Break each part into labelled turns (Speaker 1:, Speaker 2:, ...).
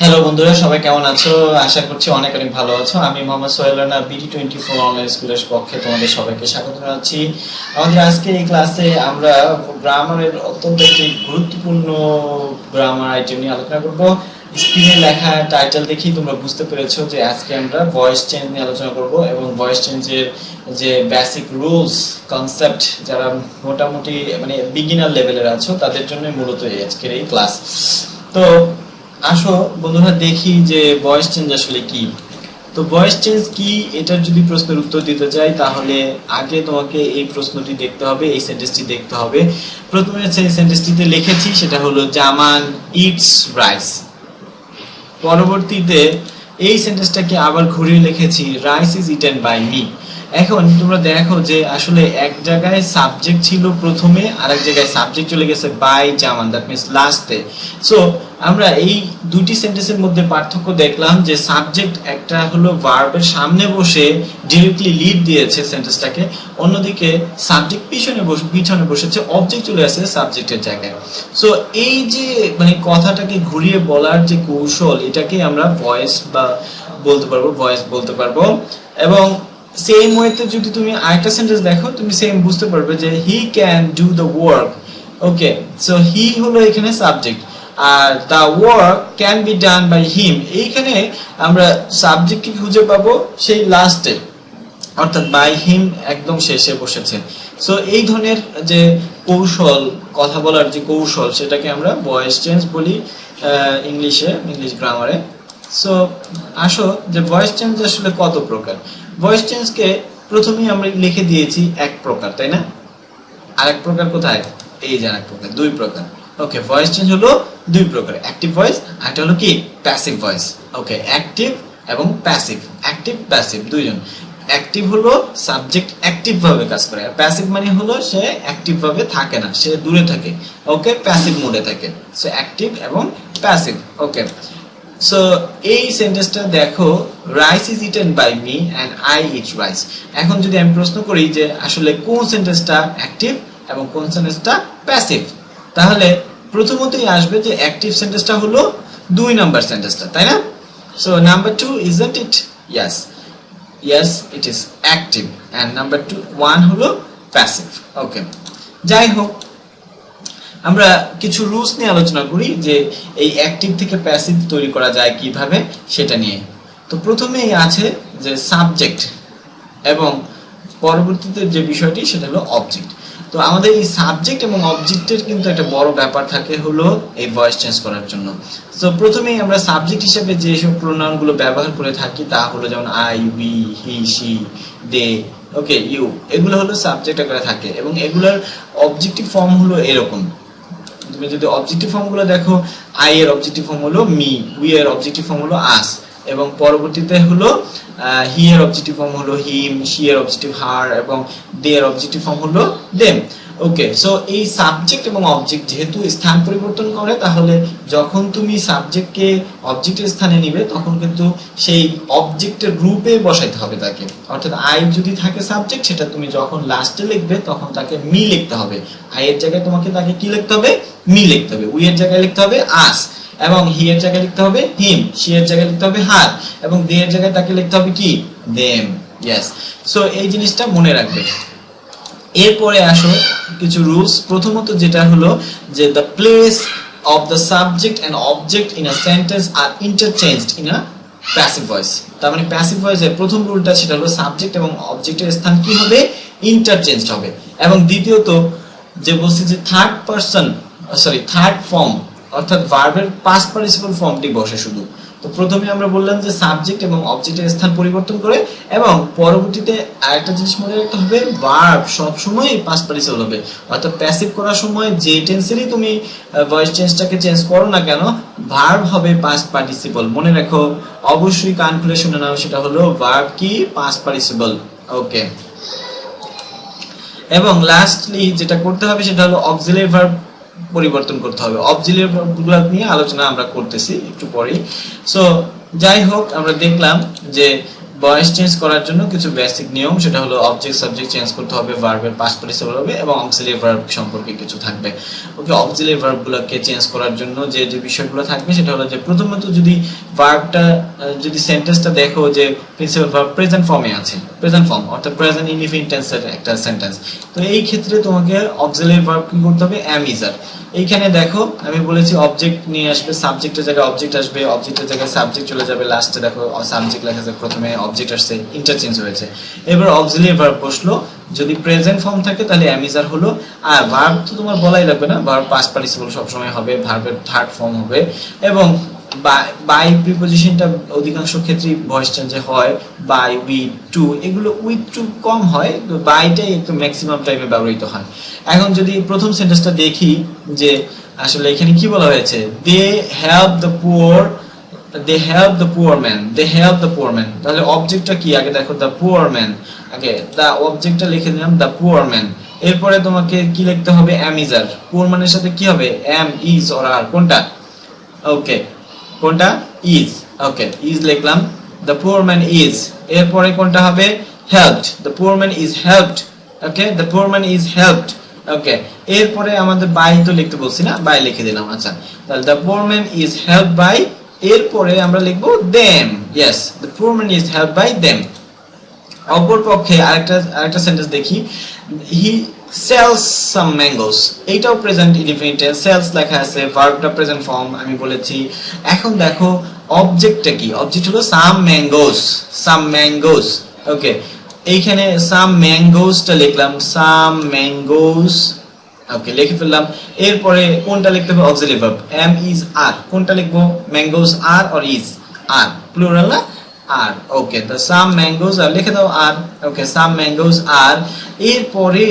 Speaker 1: Hello বন্ধুরা, সবাই কেমন আছো? আশা করছি অনেক অনেক ভালো আছো। আমি মোহাম্মদ সোহেল রানা, BD24 অনলাইন স্কুলের পক্ষে তোমাদের সবাইকে স্বাগত জানাচ্ছি। আমাদের আজকের এই ক্লাসে আমরা গ্রামারের অত্যন্ত একটি গুরুত্বপূর্ণ গ্রামার আইটেম নিয়ে আলোচনা করব। স্ক্রিনে লেখা টাইটেল দেখেই তোমরা বুঝতে পেরেছো যে আজকে আমরা ভয়েস চেঞ্জ নিয়ে আলোচনা করব এবং ভয়েস চেঞ্জের যে বেসিক রুলস কনসেপ্ট যারা মোটামুটি মানে বিগিনার লেভেলের আছো তাদের জন্য মূলত আজকের এই ক্লাস। তো আসো বন্ধুরা, দেখি যে ভয়েস চেঞ্জ আসলে কি। তো ভয়েস চেঞ্জ কি, এটার যদি প্রশ্নের উত্তর দিতে চাই তাহলে আগে তোমাকে এই প্রশ্নটি দেখতে হবে, এই সেন্টেন্সটি দেখতে হবে। প্রথমে সেই সেন্টেন্সটিতে লিখেছি সেটা হলো জামান ইটস রাইস। পরবর্তীতে এই সেন্টেন্সটাকে আবার ঘুরিয়ে লিখেছি rice is eaten by me. এখন তোমরা দেখো যে আসলে এক জায়গায় সাবজেক্ট ছিল প্রথমে, আরেক জায়গায় সাবজেক্ট চলে গেছে বাই জামান, দ্যাট মিন্স লাস্টে। সো আমরা এই দুটি সেন্টেন্সের মধ্যে পার্থক্য দেখলাম যে সাবজেক্ট একটা হলো ভার্বের সামনে বসে ডিরেক্টলি লিড দিয়েছে সেন্টেন্সটাকে, অন্যদিকে সাবজেক্ট পিছনে বসেছে, অবজেক্ট চলে আসে সাবজেক্টের জায়গায়। সো এই যে মানে কথাটাকে ঘুরিয়ে বলার যে কৌশল, এটাকে আমরা ভয়েস বলতে পারবো। এবং সেম ওয়েতে যদি তুমি আরেকটা সেন্টেন্স দেখো, তুমি সেম বুঝতে পারবে যে he can do the work. Okay, so he হলো এখানে সাবজেক্ট, আর the work can be done by him. এইখানে আমরা সাবজেক্টকে খুঁজে পাবো সেই লাস্টে, অর্থাৎ বাই হিম একদম শেষে বসেছে। সো এই ধরনের যে কৌশল, কথা বলার যে কৌশল, সেটাকে আমরা ভয়েস চেঞ্জ বলি ইংলিশ গ্রামারে। সো আসো যে ভয়েস চেঞ্জ আসলে কত প্রকার। ভয়েস চেঞ্জকে প্রথমেই আমরা লিখে দিয়েছি এক প্রকার, তাই না? আরেক প্রকার কোথায়? এই যে আরেক প্রকার, দুই প্রকার। ওকে, ভয়েস চেঞ্জ হলো দুই প্রকার, অ্যাক্টিভ ভয়েস আর একটা হলো কি প্যাসিভ ভয়েস। ওকে, অ্যাক্টিভ এবং প্যাসিভ, অ্যাক্টিভ প্যাসিভ দুইজন। অ্যাক্টিভ হলো সাবজেক্ট অ্যাক্টিভ ভাবে কাজ করে, আর প্যাসিভ মানে হলো সে অ্যাক্টিভ ভাবে থাকে না, সে দূরে থাকে। ওকে, প্যাসিভ মোডে থাকে। সো অ্যাক্টিভ এবং প্যাসিভ। ওকে, সো এই সেন্টেন্সটা দেখো, rice is eaten by me and I eat rice. এখন যদি আমি প্রশ্ন করি যে আসলে কোন সেন্টেন্সটা অ্যাক্টিভ এবং কোন সেন্টেন্সটা প্যাসিভ, তাহলে প্রথমতই আসবে যে অ্যাক্টিভ সেন্টেন্সটা হলো 2 নাম্বার সেন্টেন্সটা, তাই না? So number 2, isn't it? Yes, it is active, and number 1 হলো প্যাসিভ। ওকে, যাই হোক, আমরা কিছু রুলস নিয়ে আলোচনা করি যে এই অ্যাক্টিভ থেকে প্যাসিভ তৈরি করা যায় কিভাবে, সেটা নিয়ে। তো প্রথমেই আছে যে সাবজেক্ট এবং পরবর্তীতে যে বিষয়টি সেটা হলো অবজেক্ট। তো আমাদের এই সাবজেক্ট এবং অবজেক্টের কিন্তু একটা বড় ব্যাপার থাকে হলো এই ভয়েস চেঞ্জ করার জন্য। তো প্রথমেই আমরা সাবজেক্ট হিসেবে যে সব প্রোনাউন গুলো ব্যবহার করে থাকি তা হলো যেমন I, we, he, she, they, okay, you, এগুলো হলো সাবজেক্ট আকারে থাকে এবং এগুলোর অবজেক্টিভ ফর্ম হলো এরকম। তুমি যদি অবজেক্টিভ ফর্ম গুলো দেখো, আই এর অবজেক্টিভ ফর্ম হলো মি, উই এর অবজেক্টিভ ফর্ম হলো আস, এবং পরবর্তীতে হলো হি এর অবজেক্টিভ ফর্ম হলো হিম, শি এর অবজেক্টিভ হার এবং দে এর অবজেক্টিভ ফর্ম হলো দেম। ওকে, সো এই সাবজেক্ট এবং অবজেক্ট যেহেতু স্থান পরিবর্তন করে, তাহলে যখন তুমি সাবজেক্টকে অবজেক্টের স্থানে নিবে তখন কিন্তু সেই অবজেক্টের রূপে বসাইতে হবে তাকে। অর্থাৎ আই যদি থাকে সাবজেক্ট, সেটা তুমি যখন লাস্টে লিখবে তখন তাকে মি লিখতে হবে। আই এর জায়গায় তোমাকে তাকে কি লিখতে হবে? মি লিখতে হবে। উই এর জায়গায় লিখতে হবে আস, এবং হি এর জায়গায় লিখতে হবে হিম, শি এর জায়গায় লিখতে হবে হার, এবং দে এর জায়গায় তাকে লিখতে হবে কি? দেম। ইয়েস, সো এই জিনিসটা মনে রাখবে। এরপরে আসো কিছু রুলস। প্রথমত যেটা হলো যে the place of the subject and object in a sentence are interchanged in a passive voice. তার মানে প্যাসিভ ভয়েসের প্রথম রুলটা সেটা হলো সাবজেক্ট এবং অবজেক্টের স্থান কি হবে? ইন্টারচেঞ্জড হবে। এবং দ্বিতীয়ত যে বলছি যে থার্ড ফর্ম, অর্থাৎ ভার্বের পাস্ট পার্টিসিপল ফর্মটি বসে শুধু। তো প্রথমে আমরা বললাম যে সাবজেক্ট এবং অবজেক্টের স্থান পরিবর্তন করে, এবং পরবর্তীতে আরেকটা জিনিস মনে রাখতে হবে, ভার্ব সবসময় পাস্ট পার্টিসিপল হবে। অর্থাৎ প্যাসিভ করার সময় যে টেন্সেরই তুমি ভয়েস চেঞ্জটাকে চেঞ্জ করো না কেন, ভার্ব হবে পাস্ট পার্টিসিপল। মনে রাখো, অবশ্যই কান খুলে শুনে নাও, সেটা হলো ভার্ব কি? Past participle. ওকে, এবং লাস্টলি যেটা করতে হবে সেটা হলো অক্সিলারি ভার্ব পরিবর্তন করতে হবে। অক্সিলারি ভার্বগুলো নিয়ে আলোচনা আমরা করতেছি একটু পরেই। সো যাই হোক, আমরা দেখলাম যে ভয়েস চেঞ্জ করার জন্য কিছু বেসিক নিয়ম, সেটা হলো অবজেক্ট সাবজেক্ট চেঞ্জ করতে হবে, ভার্বের পাস্ট পার্টিসিপল হবে এবং অক্সিলারি ভার্ব সম্পর্কে কিছু থাকবে। ওকে, অক্সিলারি ভার্বগুলোকে চেঞ্জ করার জন্য যে যে বিষয়গুলো থাকবে সেটা হলো যে প্রথমত যদি ভার্বটা যদি সেন্টেন্সটা দেখো যে প্রিন্সিপাল ভার্ব প্রেজেন্ট ফর্মে আছে, প্রেজেন্ট ফর্ম অর্থাৎ প্রেজেন্ট ইনডিফিনিট টেন্সের একটা সেন্টেন্স, তো এই ক্ষেত্রে তোমাকে অক্সিলারি ভার্ব কি করতে হবে, অ্যাম ইজ আর। এইখানে দেখো আমি বলেছি অবজেক্ট নিয়ে আসবে, সাবজেক্টের জায়গায় অবজেক্ট আসবে, অবজেক্টের জায়গায় সাবজেক্ট চলে যাবে, লাস্টে দেখো সাবজেক্ট লেখা আছে, প্রথমে অবজেক্ট আসছে, ইন্টারচেঞ্জ হয়েছে। এবার অক্সিলারি ভার্ব বসলো, যদি প্রেজেন্ট ফর্ম থাকে তাহলে অ্যাম ইজ আর হলো, আর ভার্ব তো তোমার বলাই লাগবে না, ভার্ব পাস্ট পার্টিসিপল সবসময় হবে, ভার্বের থার্ড ফর্ম হবে, এবং বাই প্রিপোজিশনটা অধিকাংশ ক্ষেত্রেই ভয়েস চেঞ্জে হয়, বাই, উইথ, টু, এগুলো উইথ টু কম হয়, তো বাইটাই একটু ম্যাক্সিমাম টাইমে ব্যবহৃত হয়। এখন যদি প্রথম সেন্টেন্সটা দেখি যে আসলে এখানে কি বলা হয়েছে, they help the poor, they help the poor man, they help the poor man, তাহলে অবজেক্টটা কি, আগে দেখো দ্য পুয়ার ম্যান, আগে দা অবজেক্টটা লিখে দিলাম দ্য পুয়ার ম্যান, এরপরে তোমাকে কি লিখতে হবে, অ্যাম ইজ আর, পুয়ার ম্যানের সাথে কি হবে, অ্যাম ইজ অর আর, কোনটা, ওকে কোনটা, ইজ, ওকে ইজ লিখলাম, দ্য পুয়ার ম্যান ইজ, এরপরে কোনটা হবে, helped, the poor man is helped, okay the poor man is helped, okay এরপরে আমাদের বাই তো লিখতে বলছি না, বাই লিখে দিলাম। আচ্ছা, তাহলে the poor man is helped by, এরপরে আমরা লিখবো them, yes the poor man is helped by them. অপর পক্ষে আরেকটা সেন্টেন্স দেখি, হি সেলস সাম ম্যাঙ্গোস, এইটাও প্রেজেন্ট ইনডিফিনিট টেন্স, সেলস লেখা আছে, ভার্বটা প্রেজেন্ট ফর্ম আমি বলেছি। এখন দেখো অবজেক্টটা কি, অবজেক্ট হলো সাম ম্যাঙ্গোস, সাম ম্যাঙ্গোস, ওকে এইখানে সাম ম্যাঙ্গোসটা লিখলাম, সাম ম্যাঙ্গোস, ওকে লিখে ফেললাম। এরপরে কোনটা লিখতে হবে, auxiliary verb, am is are, কোনটা লিখবো, mangoes are or is, are plural না, are, okay the some mangoes আর লিখে দাও আর, ওকে সাম ম্যাঙ্গোস আর, এরপরে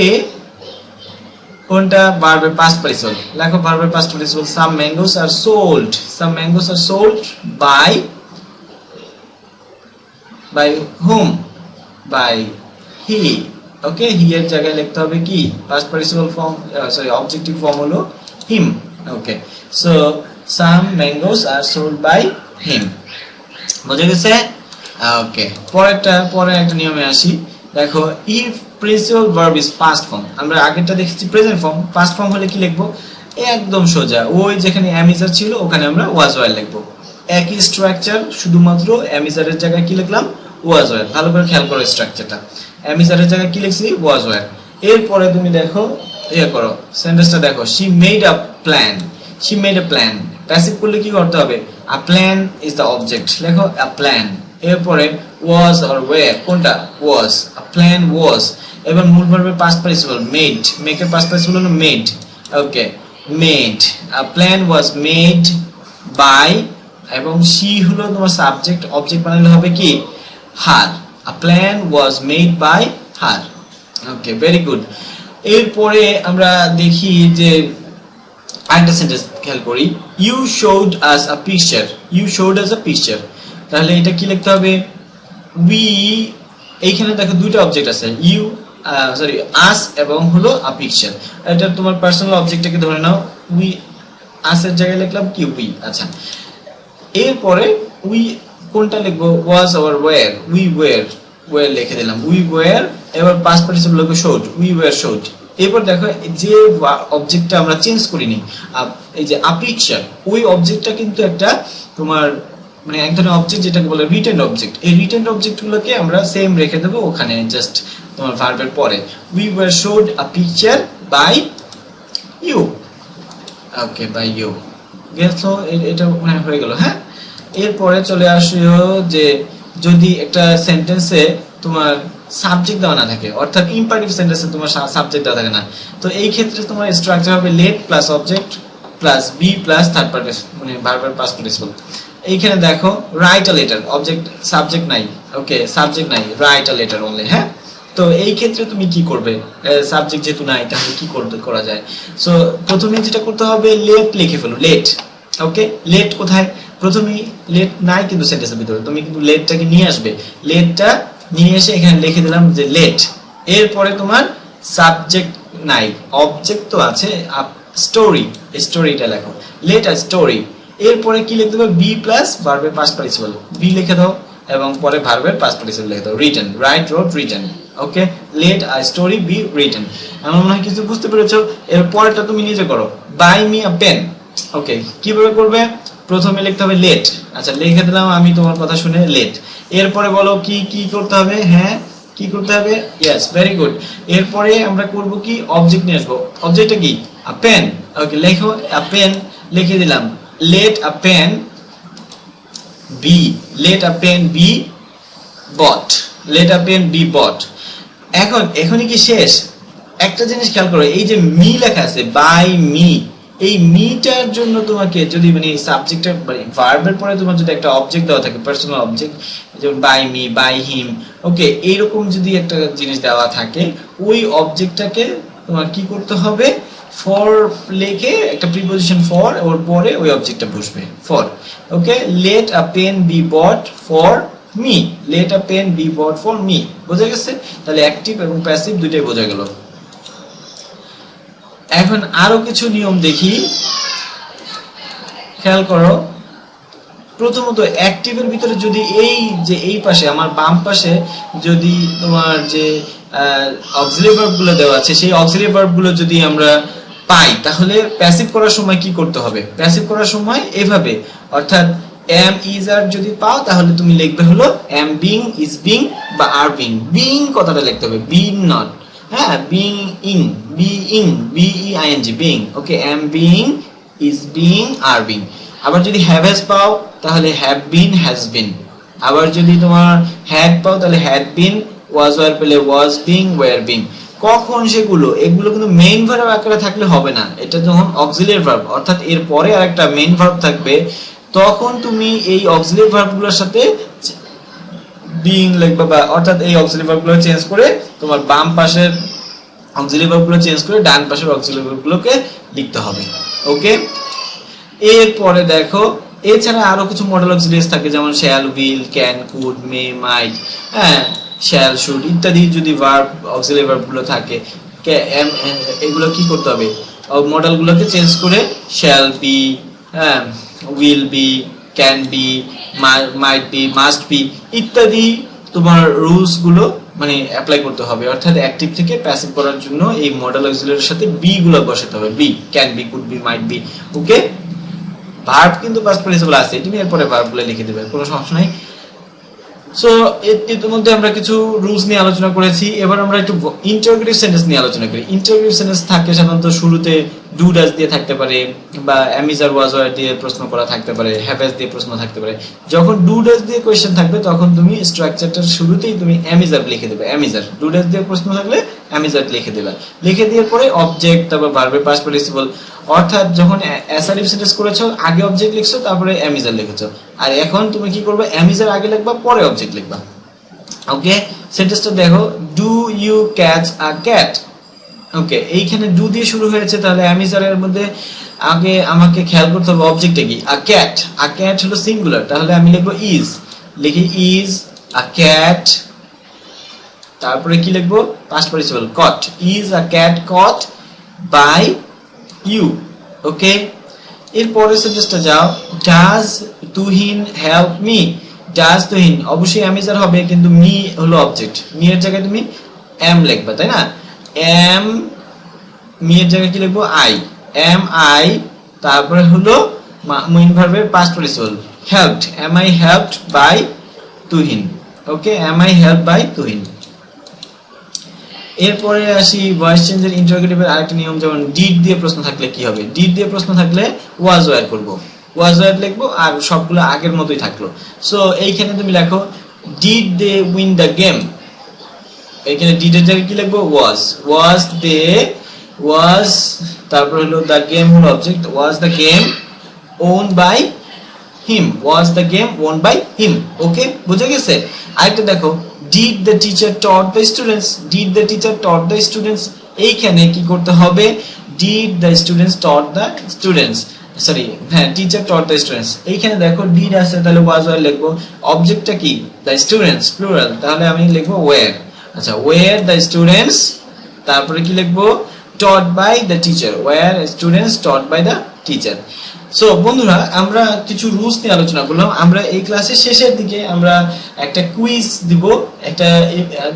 Speaker 1: কোনটা, ভার্বের পাস্ট পার্টিসিপল লেখো, ভার্বের past participle, some mangoes are sold, some mangoes are sold by, by hmm, by he, okay he এর জায়গায় লিখতে হবে কি, past participle form, sorry objective form হলো him, okay so some mangoes are sold by him, বুঝে গেছে, okay পরে একটা নিয়মে আসি, দেখো if principal verb is past form, আমরা আগেরটা দেখেছি প্রেজেন্ট ফর্ম, পাস্ট ফর্ম হলে কি লিখবো, একদম সোজা, ওই যেখানে অ্যাম ইজ আর ছিল ওখানে আমরা ওয়াজ ওয়ার লিখবো, একই স্ট্রাকচার, শুধুমাত্র অ্যাম ইজ আর এর জায়গায় কি লিখলাম, ওয়াজ ওয়ার, ভালো করে খেয়াল করো স্ট্রাকচারটা, অ্যাম ইজ আর এর জায়গায় কি লিখছি, ওয়াজ ওয়ার। এরপরে তুমি দেখো ইয়ে করো, সেন্টেন্সটা দেখো, she made a plan, she made a plan, passive করলে কি করতে হবে, আ প্ল্যান ইজ দ্য অবজেক্ট, লেখো আ প্ল্যান, এরপরে was or were, কোনটা, was, a plan was, এবার মূল ভার্বের পাস্ট পার্টিসিপল মেড, মেক এর পাস্ট পার্টিসিপল হলো made, okay made, a plan was made by, এবং she হলো তোমার সাবজেক্ট, অবজেক্ট বানালে হবে কি, her, a plan was made by her, okay very good. এরপরে আমরা দেখি যে আরেকটা সেন্টেন্স খেয়াল করি, you showed us a picture, you showed us a picture, তাহলে এটা কি লিখতে হবে, উই, এইখানে দেখো দুইটা অবজেক্ট আছে, ইউ সরি আস এবং হলো আ পিকচার, এটা তোমার পার্সোনাল অবজেক্টটাকে ধরে নাও, উই আস এর জায়গায় লিখলাম কি উই, আচ্ছা এরপরে উই কোনটা লিখবো, was or were, we were, were লিখে দিলাম, উই ওয়্যার, এবার পাস্ট পার্টিসিপল লিখবো শোড, উই ওয়্যার শোড। এরপর দেখো যে অবজেক্টটা আমরা চেঞ্জ করিনি, এই যে আ পিকচার, ওই অবজেক্টটা কিন্তু একটা তোমার মানে এক ধরনের অবজেক্ট যেটাকে বলে রিটেন্ড অবজেক্ট, এই রিটেন্ড অবজেক্টগুলোকে আমরা সেম রেখে দেবো ওখানে, জাস্ট তোমার ভার্বের পরে, we were showed a picture by you, okay by you, গেছো এটা মনে হয়ে গেল, হ্যাঁ। এরপরে চলে আসিও যে যদি একটা সেন্টেন্সে তোমার সাবজেক্ট দেওয়া না থাকে, অর্থাৎ ইম্পারেটিভ সেন্টেন্সে তোমার সাবজেক্ট দেওয়া থাকে না, তো এই ক্ষেত্রে তোমার স্ট্রাকচার হবে let plus object plus be plus third party মানে ভার্বের পাস্ট পার্টিসিপল। এইখানে দেখো write a letter, object subject নাই, ওকে সাবজেক্ট নাই, রাইট আ লেটার অনলি, হ্যাঁ। তো এই ক্ষেত্রে তুমি কি করবে, সাবজেক্ট যেহেতু নাই তাহলে কি করা যায়, সো প্রথমে যেটা করতে হবে লেট লিখে ফেলো, লেট, ওকে লেট কোথায়, প্রথমেই লেট নাই কিন্তু সেন্টেন্সের ভিতরে, তুমি কিন্তু লেটটাকে নিয়ে আসবে, লেটটা নিয়ে এসে এখানে লিখে দিলাম যে লেট, এরপরে তোমার সাবজেক্ট নাই, অবজেক্ট তো আছে, স্টোরি, স্টোরিটা লেখো, লেট আ স্টোরি, এরপরে কি লিখতে হবে, বি প্লাস ভার্বের পাস্ট পার্টিসিপল, বি লিখে দাও, এবং পরে ভার্বের পাস্ট পার্টিসিপল লিখে দাও written right রোট written okay let a story be written আমার মনে হয় কিছু বুঝতে পেরেছো এর পরেরটা তুমি নিজে করো বাই মি আ পেন ওকে কিভাবে করবে প্রথমে লিখতে হবে লেট আচ্ছা লিখে দিলাম আমি তোমার কথা শুনে লেট এরপরে বলো কি কি করতে হবে হ্যাঁ কি করতে হবে ইয়েস ভেরি গুড এরপরে আমরা করব কি অবজেক্ট নিয়ে আসবো অবজেক্টটা কি আ পেন ওকে লেখো আ পেন লিখে দিলাম let a pen be let a pen be bought let a pen be bought এখনই কি শেষ একটা জিনিস খেয়াল করো এই যে মি লেখা আছে বাই মি এই মিটার জন্য তোমাকে যদি মানে সাবজেক্টের মানে ভার্বের পরে তোমার যদি একটা অবজেক্ট দেওয়া থাকে পার্সোনাল অবজেক্ট যেমন বাই মি বাই হিম ওকে এইরকম যদি একটা জিনিস দেওয়া থাকে ওই অবজেক্টটাকে তোমার কি করতে হবে ফর লিখে একটা প্রিপজিশন ফর ওর পরে ওই অবজেক্টটা বসবে for okay let a pen be bought for me let a pen be bought for me বোঝা গেছে তাহলে অ্যাক্টিভ এবং প্যাসিভ দুইটাই বোঝা গেল এখন আরো কিছু নিয়ম দেখি খেয়াল করো প্রথমত অ্যাক্টিভের ভিতরে যদি এই যে এই পাশে আমার বাম পাশে যদি তোমার যে অক্সিলারি ভার্ব গুলো দেওয়া আছে সেই অক্সিলারি ভার্ব গুলো যদি আমরা পাই তাহলে প্যাসিভ করার সময় কি করতে হবে প্যাসিভ করার সময় এভাবে অর্থাৎ am is are যদি পাও তাহলে তুমি লিখবে হলো am being is being বা are being কথাটা লিখতে হবে being not হ্যাঁ being being okay am being is being are being আবার যদি have has পাও তাহলে have been has been আবার যদি তোমার had পাও তাহলে had been was were পেলে was being were being কখন সেগুলো এগুলো কিন্তু মেইন ভার্ব আকারে থাকলে হবে না এটা যখন অক্সিলারি ভার্ব অর্থাৎ এর পরে আরেকটা মেইন ভার্ব থাকবে তখন তুমি এই অক্সিলারি ভার্বগুলোর সাথে বিইং লিখবে বা অর্থাৎ এই অক্সিলারি ভার্বগুলো চেঞ্জ করে তোমার বাম পাশের অক্সিলারি ভার্বগুলো চেঞ্জ করে ডান পাশের অক্সিলারি ভার্বগুলোকে লিখতে হবে ওকে এরপরে দেখো এছাড়া আরো কিছু মডেল অক্সিলারিজ থাকে যেমন shall will can could may might হ্যাঁ shall should ইত্যাদি যদি ভার্ব অক্সিলারি ভার্ব গুলো থাকে এগুলো কি করতে হবে মডেল গুলোকে চেঞ্জ করে shall be will be can be might be must be ইত্যাদি তোমার রুলস গুলো মানে অ্যাপ্লাই করতে হবে অর্থাৎ অ্যাক্টিভ থেকে প্যাসিভ করার জন্য এই মডেল অক্সিলারির সাথে বি গুলো বসাতে হবে be can be could be might be okay verb কিন্তু পাস্ট পার্টিসিপল আছে তুমি এরপরে ভার্ব গুলো লিখে দেবে কোনো সমস্যা নাই সো ইতিমধ্যে আমরা কিছু রুলস নিয়ে আলোচনা করেছি এবার আমরা একটু ইন্টারোগেটিভ সেন্টেন্স নিয়ে আলোচনা করি ইন্টারোগেটিভ সেন্টেন্স থাকে সাধারণত শুরুতে ডু ডাজ দিয়ে থাকতে পারে বা অ্যামিজ আর ওয়াজ ওয়ার দিয়ে প্রশ্ন করা থাকতে পারে হ্যাভ হ্যাজ দিয়ে প্রশ্ন থাকতে পারে যখন ডু ডাজ দিয়ে কোশ্চেন থাকবে তখন তুমি স্ট্রাকচারটার শুরুতেই তুমি অ্যামিজ আর লিখে দেবে অ্যামিজ আর ডু ডাজ দিয়ে প্রশ্ন থাকলে অ্যামিজ আর লিখে দেবে লিখে দেওয়ার পরে অবজেক্ট তারপর ভার্বের পাস্ট পার্টিসিপল অর্থাৎ যখন অ্যাসার্টিভ সেন্টেন্স করেছো আগে অবজেক্ট লিখছো তারপরে অ্যামিজ আর লিখেছো আর এখন তুমি কি করবে অ্যামিজ আর আগে লিখবা পরে অবজেক্ট লিখবা ওকে সেন্টেন্সটা দেখো do you catch a cat okay এইখানে ডু দিয়ে শুরু হয়েছে তাহলে অ্যামিজারের মধ্যে আগে আমাকে খেয়াল করতে হবে অবজেক্টটা কি আ ক্যাট হলো সিঙ্গুলার তাহলে আমি লিখবো ইজ লিখি ইজ আ ক্যাট তারপরে কি লিখবো past participle caught is a cat caught by you okay এরপরের সেন্টেন্সটা যাও does Tuhin help me does Tuhin অবশ্যই অ্যামিজার হবে কিন্তু মি হলো অবজেক্ট মি এর জায়গায় তুমি এম লিখবা তাই না এম মি এর জায়গায় কি লিখবো আই এম আই তারপরে হলো মেইন ভার্বের past participle helped am I helped by Tuhin okay am I help by Tuhin এরপরে আসি ভয়েস চেঞ্জের ইন্টারোগেটিভের আরেকটা নিয়ম যেমন ডিড দিয়ে প্রশ্ন থাকলে কি হবে ডিড দিয়ে প্রশ্ন থাকলে ওয়াজ ওয়্যার করব ওয়াজ ওয়্যার লিখবো আর সবগুলো আগের মতোই থাকলো সো এইখানে তুমি লেখো did they win the game এইখানে ডিড এর জায়গায় কি লিখবো ওয়াজ দে ওয়াজ তারপর হলো দ্য গেম হলো object was the game won by him was the game won by him okay বুঝে গেছে আরেকটা দেখো did the teacher taught the students did the teacher taught the students এইখানে কি করতে হবে did the students taught the students sorry হ্যাঁ teacher taught the students এইখানে দেখো did আছে তাহলে was were লিখবো অবজেক্টটা কি the students প্লুরাল তাহলে আমি লিখবো were আচ্ছা were the students তারপরে কি লিখবো taught by the teacher were students taught by the teacher so বন্ধুরা আমরা কিছু রুলস নিয়ে আলোচনা করলাম। আমরা এই ক্লাসের শেষের দিকে আমরা একটা কুইজ দিব, একটা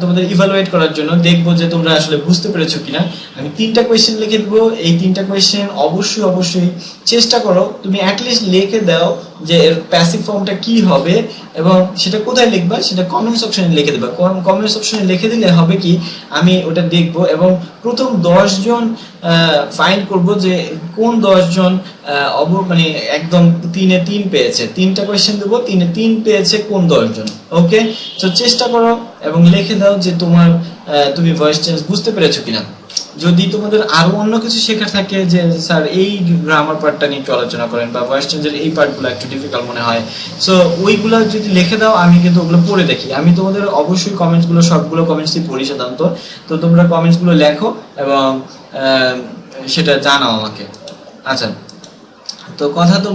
Speaker 1: তোমাদের ইভালুয়েট করার জন্য, দেখবো যে তোমরা আসলে বুঝতে পেরেছো কিনা। আমি 3টা কোয়েশ্চেন লিখে দিব, এই 3টা কোয়েশ্চেন অবশ্যই চেষ্টা করো তুমি অ্যাটলিস্ট লিখে দাও যে এর প্যাসিভ ফর্মটা কি হবে, এবং সেটা কোথায় লিখবা সেটা কমেন্টস অপশনে লিখে দেবা। কমেন্টস অপশনে লিখে দিলে হবে কি আমি ওটা দেখবো, এবং প্রথম 10 জন ফাইন্ড করব যে কোন 10 জন মানে একদম 3-এ 3 পেয়েছে। 3টা কোয়েশ্চেন দেবো, 3-এ 3 পেয়েছে কোন 10 জন। ওকে, তো চেষ্টা করো এবং লিখে দাও যে তুমি ভয়েস চেঞ্জ বুঝতে পেরেছো কিনা। যদি তোমাদের আরো অন্য কিছু শেখার থাকে, যে স্যার এই গ্রামার পার্টটা নিয়ে একটু আলোচনা করেন, বা ভয়েস চেঞ্জের এই পার্টগুলো একটু ডিফিকাল্ট মনে হয়, সো ওইগুলো যদি লিখে দাও আমি কিন্তু ওগুলো পড়ে দেখি। আমি তোমাদের অবশ্যই কমেন্টসগুলো সবগুলো কমেন্টসই পড়ি সাধারণত। তো তোমরা কমেন্টসগুলো লেখো এবং সেটা জানাও আমাকে। আচ্ছা, তো কথা তো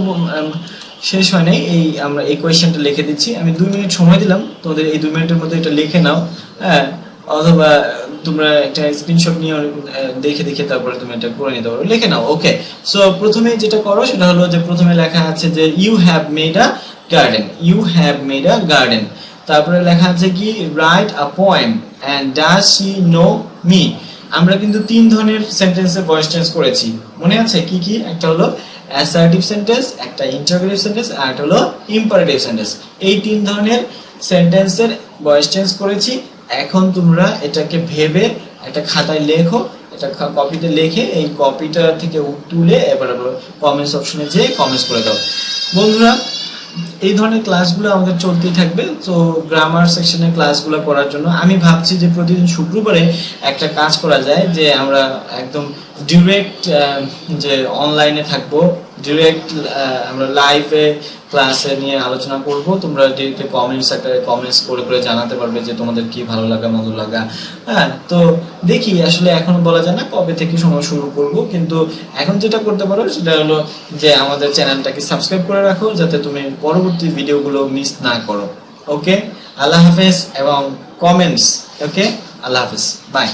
Speaker 1: শেষ হয় নাই, আমরা এই কোয়েশ্চেনটা লিখে দিচ্ছি। আমি 2 মিনিট সময় দিলাম তোমাদের, এই 2 মিনিটের মধ্যে এটা লিখে নাও। হ্যাঁ, অথবা তোমরা একটা স্ক্রিনশট নিয়ে দেখে তারপরে তুমি এটা করে নিতে পারো, লিখে নাও। ওকে, সো প্রথমে যেটা করো সেটা হলো যে প্রথমে লেখা আছে যে you have made a garden, you have made a garden. তারপরে লেখা আছে কি write a poem and does she know me. আমরা কিন্তু 3 ধরনের সেন্টেন্সে ভয়েস চেঞ্জ করেছি, মনে আছে কি কি? একটা হলো অ্যাসার্টিভ সেন্টেন্স, একটা ইন্টারোগেটিভ সেন্টেন্স, আর একটা হলো ইম্পারেটিভ সেন্টেন্স। এই 3 ধরনের সেন্টেন্সের ভয়েস চেঞ্জ করেছি। এখন তোমরা এটাকে ভেবে একটা খাতায় লেখো, এটা কপিতে লিখে এই কপিটা থেকে তুলে এবার কমেন্টস অপশনে যেয়ে কমেন্টস করে দাও। বন্ধুরা এই ধরনের ক্লাসগুলো আমাদের চলতেই থাকবে। তো গ্রামার সেকশনের ক্লাসগুলো করার জন্য আমি ভাবছি যে প্রতিদিন শুক্রবারে একটা কাজ করা যায়, যে আমরা একদম ডিরেক্ট যে অনলাইনে থাকবো, ডিরেক্ট আমরা লাইভে ক্লাসে নিয়ে আলোচনা করব। তোমরা ডিরেক্ট কমেন্টস করে জানাতে পারবে যে তোমাদের কি ভালো লাগা মন্দ লাগা। হ্যাঁ, তো দেখি আসলে এখন বলা যায় না কবে থেকে সময় শুরু করব, কিন্তু এখন যেটা করতে পারো সেটা হলো যে আমাদের চ্যানেলটাকে সাবস্ক্রাইব করে রাখো, যাতে তুমি পরবর্তী ভিডিওগুলো মিস না করো। ওকে, আল্লাহ হাফেজ এবং কমেন্টস। ওকে, আল্লাহ হাফেজ, বাই।